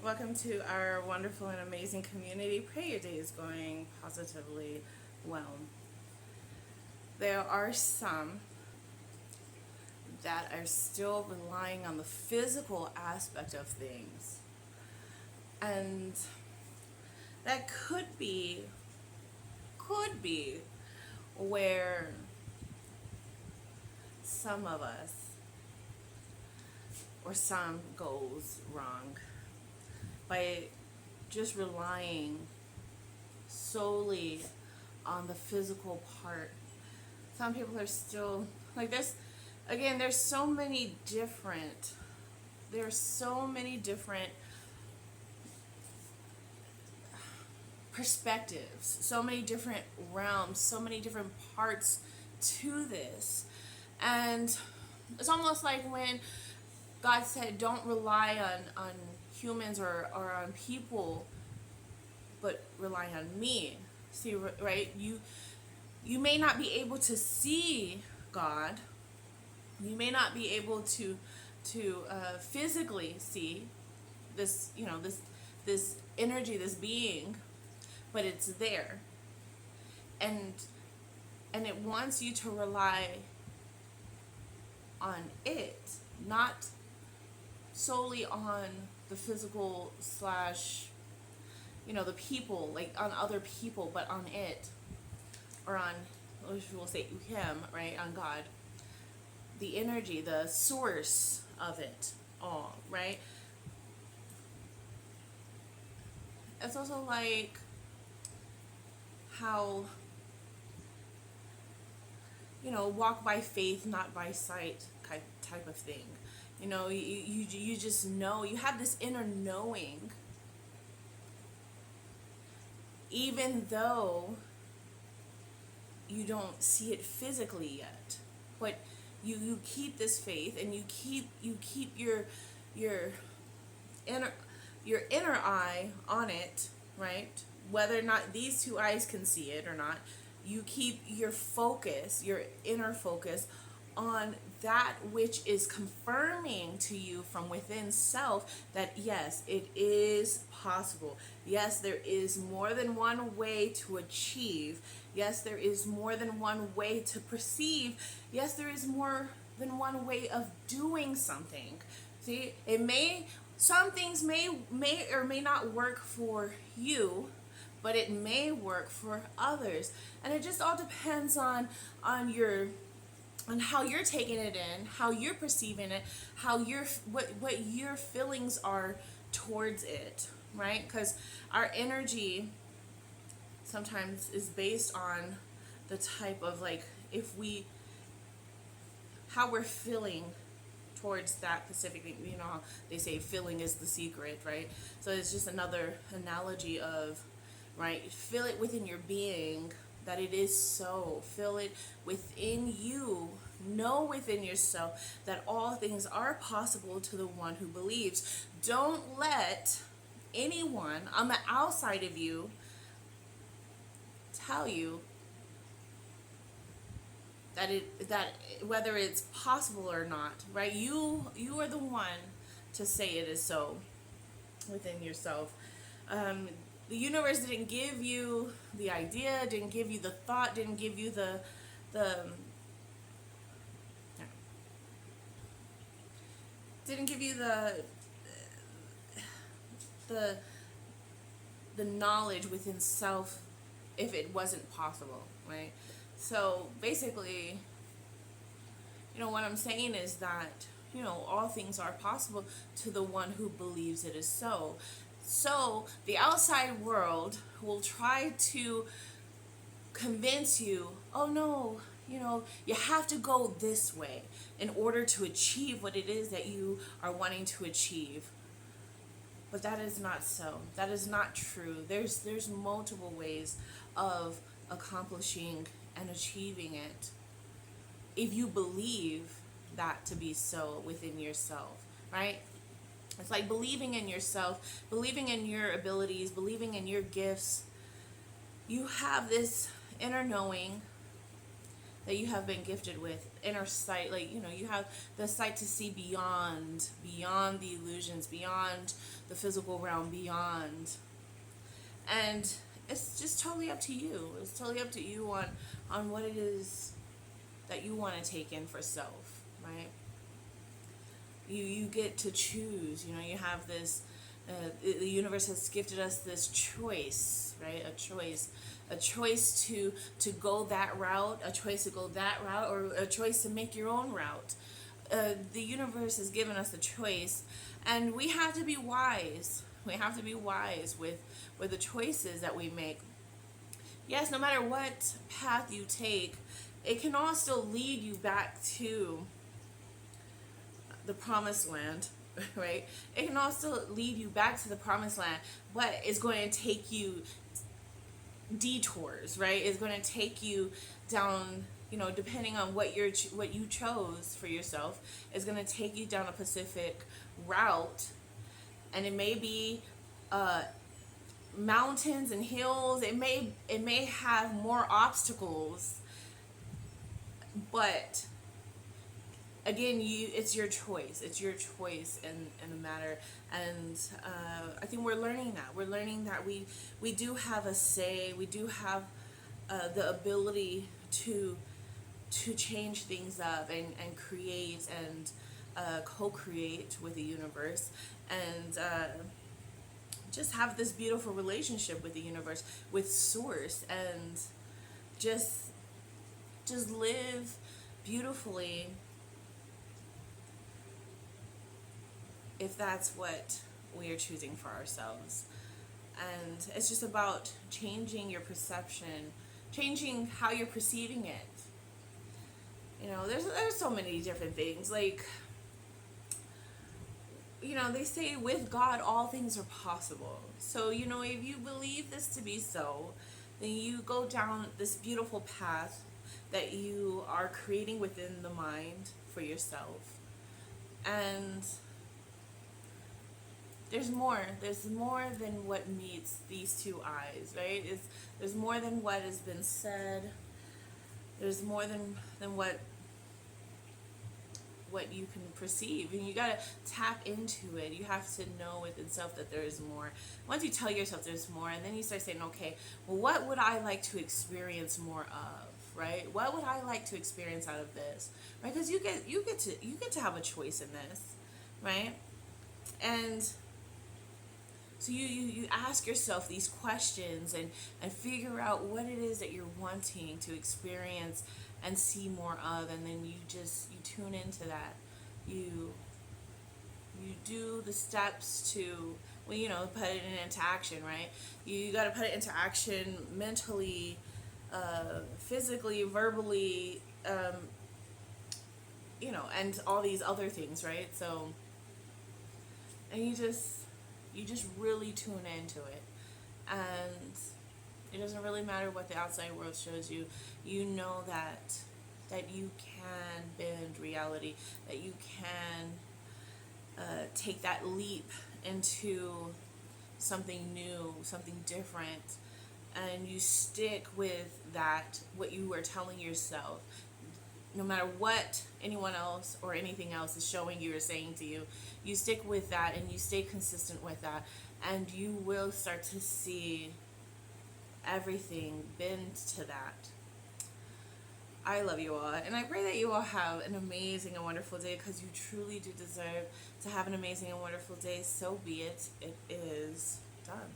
Welcome to our wonderful and amazing community. Pray your day is going positively well. There are some that are still relying on the physical aspect of things. And that could be where some of us or some goes wrong by just relying solely on the physical part. Some people are still like this. Again, there's so many different perspectives, so many different realms, so many different parts to this. And it's almost like when God said, don't rely on humans or on people, but rely on me. See, right? You may not be able to see God. You may not be able to physically see this, this energy, this being, but it's there, and it wants you to rely on it, not solely on the physical slash, the people, like on other people, but on it, or on, we'll say him, right? On God, the energy, the source of it all, right? It's also like how, walk by faith, not by sight type of thing. You just know, you have this inner knowing, even though you don't see it physically yet, but you keep this faith, and you keep your inner eye on it, right? Whether or not these two eyes can see it or not, you keep your focus, your inner focus, on that which is confirming to you from within self that yes, it is possible. Yes, there is more than one way to achieve. Yes, there is more than one way to perceive. Yes, there is more than one way of doing something. See, some things may or may not work for you, but it may work for others. And it just all depends on how you're taking it in, how you're perceiving it, what your feelings are towards it, right? Because our energy sometimes is based on the type of, like, how we're feeling towards that specific thing. How they say feeling is the secret, right? So it's just another analogy of, right, feel it within your being that it is so. Feel it within you. Know within yourself that all things are possible to the one who believes. Don't let anyone on the outside of you tell you that whether it's possible or not, right? You are the one to say it is so within yourself. The universe didn't give you the idea, didn't give you the thought, didn't give you the didn't give you the the knowledge within self if it wasn't possible, right? So basically, what I'm saying is that, all things are possible to the one who believes it is so. So the outside world will try to convince you, oh no, you have to go this way in order to achieve what it is that you are wanting to achieve. But that is not so. That is not true. There's multiple ways of accomplishing and achieving it if you believe that to be so within yourself, right? It's like believing in yourself, believing in your abilities, believing in your gifts. You have this inner knowing that you have been gifted with, inner sight, like, you have the sight to see beyond the illusions, beyond the physical realm beyond. And it's just totally up to you. It's totally up to you on what it is that you want to take in for self, right? You get to choose. You have this. The universe has gifted us this choice, right? A choice to go that route, a choice to go that route, or a choice to make your own route. The universe has given us a choice, and we have to be wise. We have to be wise with the choices that we make. Yes, no matter what path you take, it can all still lead you back to the promised land, right? It can also lead you back to the promised land, but it's going to take you detours, right? It's going to take you down, depending on what you chose for yourself, it's going to take you down a specific route, and it may be mountains and hills. It may have more obstacles, but again, it's your choice. It's your choice in the matter. And I think we're learning that. We're learning that we do have a say. We do have the ability to change things up and create and co-create with the universe, and just have this beautiful relationship with the universe, with source, and just live beautifully, if that's what we are choosing for ourselves. And it's just about changing your perception, changing how you're perceiving it. There's so many different things. Like, they say with God all things are possible. So, if you believe this to be so, then you go down this beautiful path that you are creating within the mind for yourself. And there's more than what meets these two eyes, right? There's more than what has been said. There's more than what you can perceive, and you got to tap into it. You have to know within self that there is more. Once you tell yourself there's more, and then you start saying, okay, well, what would I like to experience more of, right? What would I like to experience out of this, right? Because you get to have a choice in this, right? And so you ask yourself these questions and figure out what it is that you're wanting to experience and see more of, and then you tune into that. You do the steps to, put it into action, right? You got to put it into action mentally, physically, verbally, and all these other things, right? So, and you just really tune into it, and it doesn't really matter what the outside world shows you. You know that you can bend reality, that you can take that leap into something new, something different, and you stick with that, what you are telling yourself. No matter what anyone else or anything else is showing you or saying to you, you stick with that and you stay consistent with that, and you will start to see everything bend to that. I love you all, and I pray that you all have an amazing and wonderful day, because you truly do deserve to have an amazing and wonderful day. So be it. It is done.